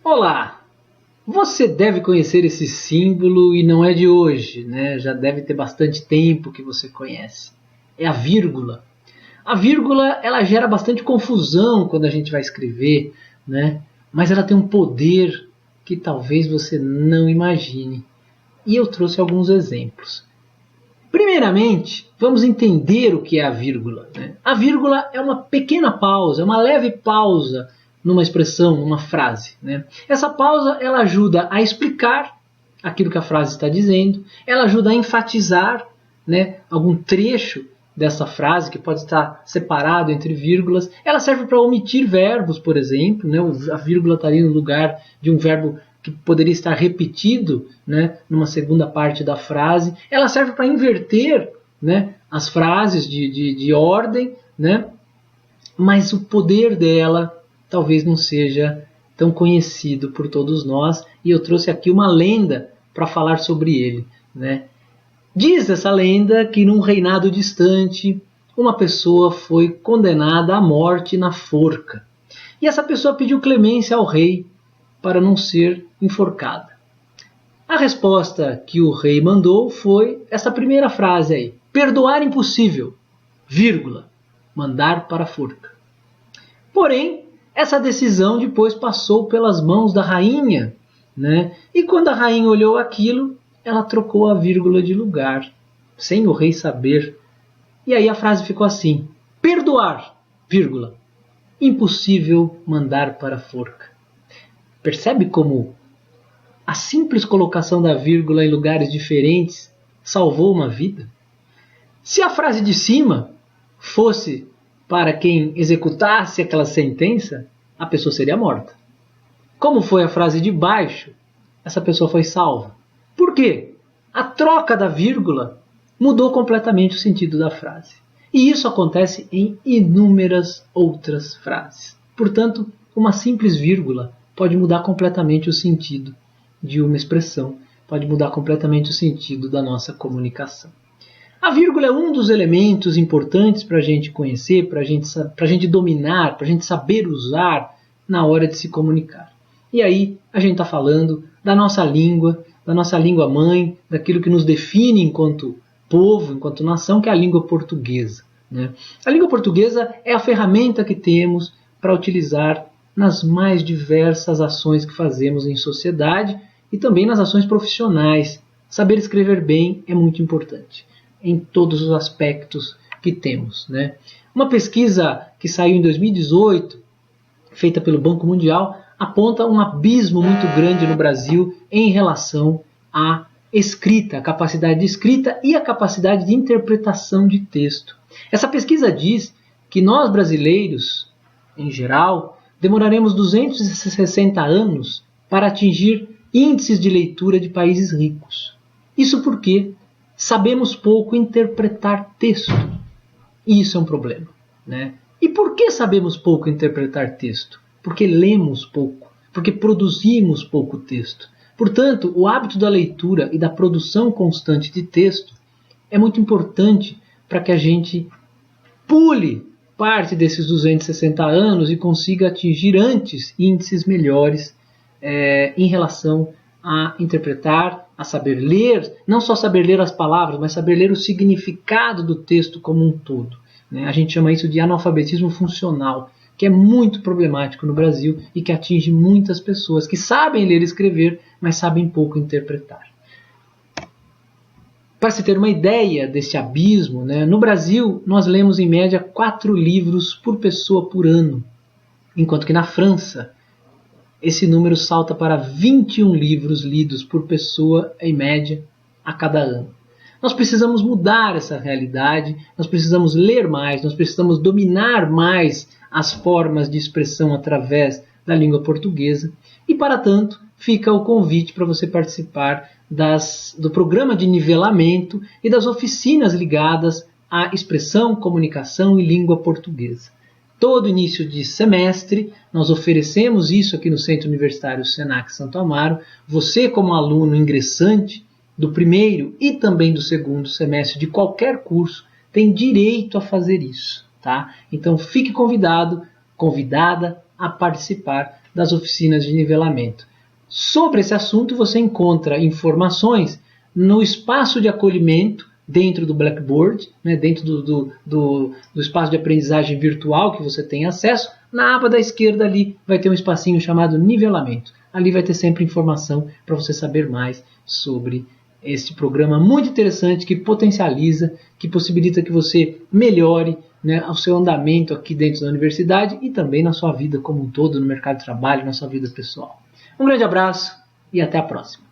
Olá! Você deve conhecer esse símbolo e não é de hoje, né? Já deve ter bastante tempo que você conhece. É a vírgula. A vírgula, ela gera bastante confusão quando a gente vai escrever, né? Mas ela tem um poder que talvez você não imagine. E eu trouxe alguns exemplos. Primeiramente, vamos entender o que é a vírgula, né? A vírgula é uma pequena pausa, é uma leve pausa numa expressão, numa frase, né? Essa pausa ela ajuda a explicar aquilo que a frase está dizendo, ela ajuda a enfatizar, né, algum trecho dessa frase que pode estar separado entre vírgulas. Ela serve para omitir verbos, por exemplo, né? A vírgula está ali no lugar de um verbo que poderia estar repetido, né, numa segunda parte da frase. Ela serve para inverter, né, as frases de ordem, né? Mas o poder dela talvez não seja tão conhecido por todos nós, e eu trouxe aqui uma lenda para falar sobre ele, né? Diz essa lenda que num reinado distante, uma pessoa foi condenada à morte na forca. E essa pessoa pediu clemência ao rei para não ser enforcada. A resposta que o rei mandou foi essa primeira frase aí: perdoar impossível, vírgula, mandar para a forca. Porém, essa decisão depois passou pelas mãos da rainha, né? E quando a rainha olhou aquilo, ela trocou a vírgula de lugar, sem o rei saber. E aí a frase ficou assim: perdoar, vírgula, impossível mandar para a forca. Percebe como a simples colocação da vírgula em lugares diferentes salvou uma vida? Se a frase de cima fosse para quem executasse aquela sentença, a pessoa seria morta. Como foi a frase de baixo, essa pessoa foi salva. Por quê? A troca da vírgula mudou completamente o sentido da frase. E isso acontece em inúmeras outras frases. Portanto, uma simples vírgula pode mudar completamente o sentido de uma expressão, pode mudar completamente o sentido da nossa comunicação. A vírgula é um dos elementos importantes para a gente conhecer, para a gente dominar, para a gente saber usar na hora de se comunicar. E aí a gente está falando da nossa língua mãe, daquilo que nos define enquanto povo, enquanto nação, que é a língua portuguesa, né? A língua portuguesa é a ferramenta que temos para utilizar nas mais diversas ações que fazemos em sociedade e também nas ações profissionais. Saber escrever bem é muito importante em todos os aspectos que temos, né? Uma pesquisa que saiu em 2018, feita pelo Banco Mundial, aponta um abismo muito grande no Brasil em relação à escrita, a capacidade de escrita e a capacidade de interpretação de texto. Essa pesquisa diz que nós brasileiros, em geral, demoraremos 260 anos para atingir índices de leitura de países ricos. Isso porque sabemos pouco interpretar texto. E isso é um problema, né? E por que sabemos pouco interpretar texto? Porque lemos pouco, porque produzimos pouco texto. Portanto, o hábito da leitura e da produção constante de texto é muito importante para que a gente pule parte desses 260 anos e consiga atingir antes índices melhores em relação a interpretar, a saber ler, não só saber ler as palavras, mas saber ler o significado do texto como um todo, né? A gente chama isso de analfabetismo funcional, que é muito problemático no Brasil e que atinge muitas pessoas que sabem ler e escrever, mas sabem pouco interpretar. Para se ter uma ideia desse abismo, né, no Brasil nós lemos em média 4 livros por pessoa por ano, enquanto que na França esse número salta para 21 livros lidos por pessoa, em média, a cada ano. Nós precisamos mudar essa realidade, nós precisamos ler mais, nós precisamos dominar mais as formas de expressão através da língua portuguesa. E, para tanto, fica o convite para você participar do programa de nivelamento e das oficinas ligadas à expressão, comunicação e língua portuguesa. Todo início de semestre, nós oferecemos isso aqui no Centro Universitário Senac Santo Amaro. Você, como aluno ingressante do primeiro e também do segundo semestre de qualquer curso, tem direito a fazer isso, tá? Então fique convidado, convidada a participar das oficinas de nivelamento. Sobre esse assunto, você encontra informações no espaço de acolhimento dentro do Blackboard, né, dentro do espaço de aprendizagem virtual que você tem acesso. Na aba da esquerda ali vai ter um espacinho chamado nivelamento. Ali vai ter sempre informação para você saber mais sobre este programa muito interessante que potencializa, que possibilita que você melhore, né, o seu andamento aqui dentro da universidade e também na sua vida como um todo, no mercado de trabalho, na sua vida pessoal. Um grande abraço e até a próxima.